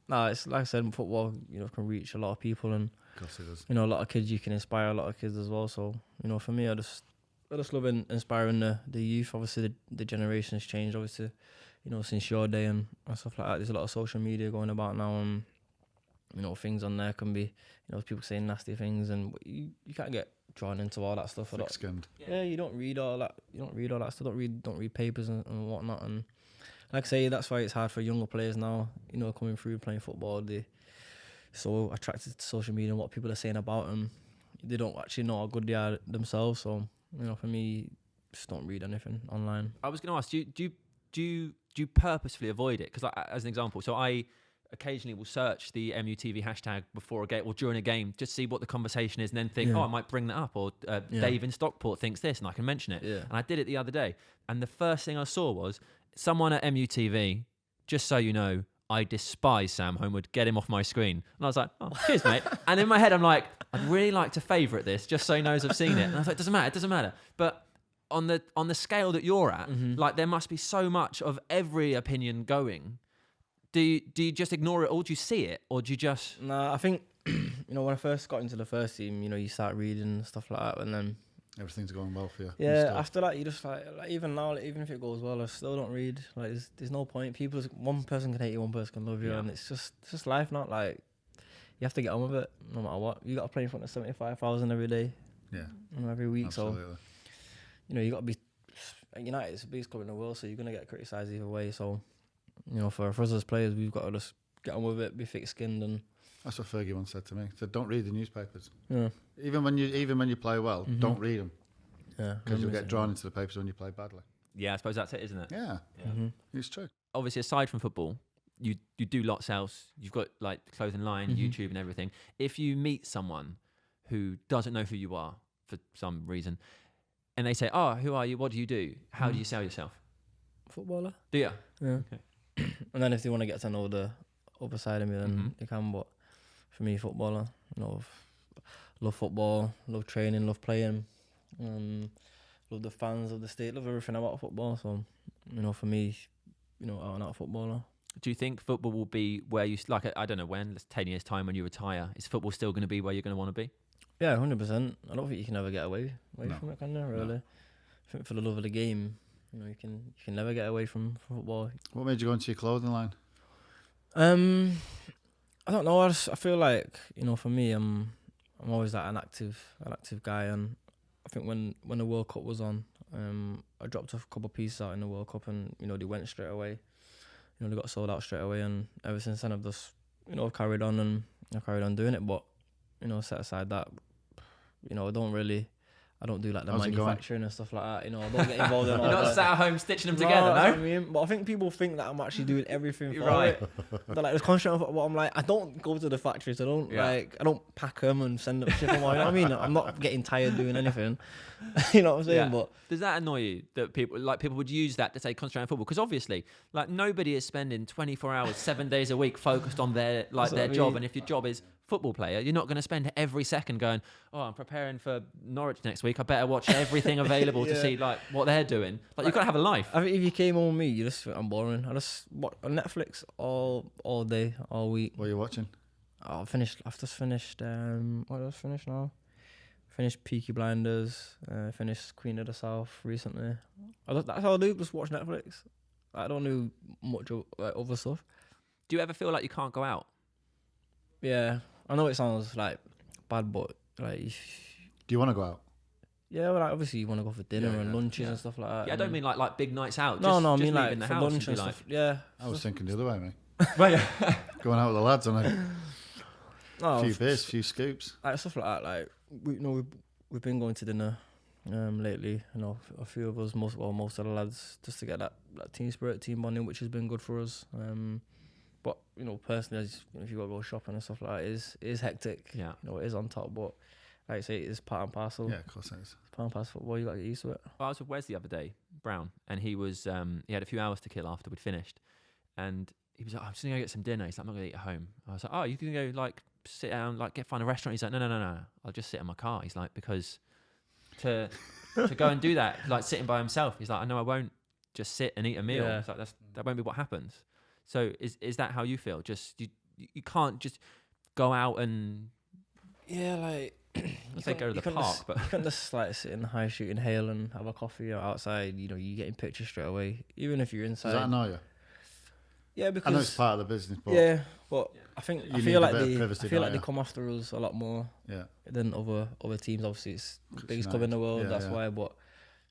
Nah, it's like I said, football, can reach a lot of people, and Of course it does. a lot of kids. You can inspire a lot of kids as well. So for me, I just love inspiring the youth. Obviously, the generations changed. Obviously, since your day and stuff like that. There's a lot of social media going about now, and things on there can be, people saying nasty things, and you can't get drawn into all that stuff. Thick-skinned. Yeah, you don't read all that. You don't read all that stuff. Don't read papers and whatnot. And like I say, that's why it's hard for younger players now. Coming through playing football, they so attracted to social media and what people are saying about them. They don't actually know how good they are themselves. So for me, just don't read anything online. I was going to ask, do you purposefully avoid it? Because as an example, so I occasionally will search the MUTV hashtag before a game or during a game, just see what the conversation is, and then think, I might bring that up, or Dave in Stockport thinks this, and I can mention it. Yeah. And I did it the other day, and the first thing I saw was someone at MUTV, just so you know, I despise Sam Homewood, get him off my screen. And I was like, oh, cheers, mate. And in my head, I'm like, I'd really like to favourite this, just so he knows I've seen it. And I was like, it doesn't matter. But on the scale that you're at, like, there must be so much of every opinion going. Do you just ignore it all? Do you see it, or do you just? Nah, I think when I first got into the first team, you start reading and stuff like that, and then Everything's going well for you. yeah, after that you just like even now, even if it goes well, I still don't read. Like there's no point. One person can hate you, one person can love you, and it's just life. Not like you have to get on with it, no matter what. You got to play in front of 75,000 every day, every week. Absolutely. So you got to be. United's the biggest club in the world, so you're gonna get criticised either way. So for us as players, we've got to just get on with it, be thick-skinned, and That's what Fergie once said to me. He said, "Don't read the newspapers. yeah, Even when you play well, don't read them, yeah, because you'll get drawn into the papers when you play badly." Yeah, I suppose that's it, isn't it? Yeah, it's true. Obviously, aside from football, you do lots else. You've got like clothing line, YouTube, and everything. If you meet someone who doesn't know who you are for some reason, and they say, "Oh, who are you? What do you do? How do you sell yourself?" footballer. Do you? Yeah. Okay. And then if they want to get to know the other side of me, then they can. But for me, footballer, love football, love training, love playing, love the fans, love the state, love everything about football. So, for me, out and out footballer. Do you think football will be where you like? I don't know when. 10 years time when you retire, is football still going to be where you're going to want to be? Yeah, 100%. I don't think you can ever get away No. from it, can you? Really. I think for the love of the game, you can never get away from football. What made you go into your clothing line? I don't know. I feel like for me, I'm always like an active guy, and I think when the World Cup was on, I dropped a couple of pieces out in the World Cup, and they went straight away. They got sold out straight away, and ever since then I've just I've carried on doing it. But set aside that, I don't do like the How's it going? manufacturing and stuff like that. I don't get involved in all You're not that. sat at home stitching them No, together, that's no? what I mean. But I think people think that I'm actually doing everything for Right. it. They're like, it's constant. But I'm like, I don't go to the factories. I don't I don't pack them and send them, ship them. You know what I mean? I'm not getting tired doing anything. You know what I'm saying? Yeah. But Does that annoy you that people would use that to say concentrate on football? Because obviously, like, nobody is spending 24 hours, 7 days a week focused on their what I job. mean. And if your job is football player, you're not going to spend every second going, "Oh, I'm preparing for Norwich next week. I better watch everything available to see like what they're doing." Like, you've got to have a life. I think if you came home with me, you just think I'm boring. I just watch on Netflix all day, all week. What are you watching? I've just finished. What did I finish now? Finished Peaky Blinders. Finished Queen of the South recently. That's all I do. Just watch Netflix. I don't do much other stuff. Do you ever feel like you can't go out? Yeah, I know it sounds like bad, but like, Do you want to go out? yeah, well, like, obviously you want to go for dinner Yeah, and yeah. lunches and stuff like that. Yeah, I don't and- mean like big nights out. No, Just I mean leaving like the for house lunch and and be stuff. Yeah. I was thinking the other way, mate. Like, Going out with the lads on a No, few beers, few scoops. like stuff like that. Like we've been going to dinner lately. A few of us, most of the lads, just to get that team spirit, team bonding, which has been good for us. But personally, if you got to go shopping and stuff like that, it is hectic. yeah. It is on top, but like I say, it is part and parcel. Yeah, of course it is. It's part and parcel football. You got to get used to it. Well, I was with Wes the other day, Brown, and he was he had a few hours to kill after we'd finished, and he was like, "I'm just gonna go get some dinner." He's like, "I'm not gonna eat at home." I was like, "Oh, you can go like sit down, like find a restaurant." He's like, "No, I'll just sit in my car." He's like, because to go and do that, like sitting by himself, he's like, "I know I won't just sit and eat a meal." Yeah. It's like that won't be what happens. So is that how you feel? Just you can't just go out and Yeah, like let's say go to the park, but you can't just like sit in the high street, inhale and have a coffee or outside. You know, you getting pictures straight away, even if you're inside. Does that annoy you? Yeah, because I know it's part of the business, but yeah, but I think You I need feel a like bit of they privacy, I feel don't like they you? come after us a lot more yeah, than other teams. Obviously, it's the biggest club nice. in the world. Yeah, That's yeah. why. But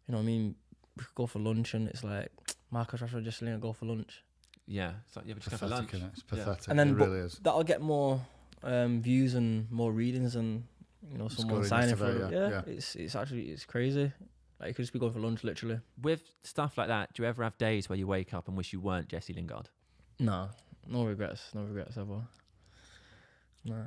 you know, what I mean, we could go for lunch, and it's like Marcus Rashford just letting go for lunch, yeah, it's like, yeah, but just go for pathetic, lunch. innit? It's Yeah. pathetic. and then it but really is. that'll get more views and more readings, and you know, someone Scoring signing for yesterday, it. yeah. It's actually crazy. Like you could just be going for lunch, literally. With stuff like that, do you ever have days where you wake up and wish you weren't Jesse Lingard? No regrets ever. No.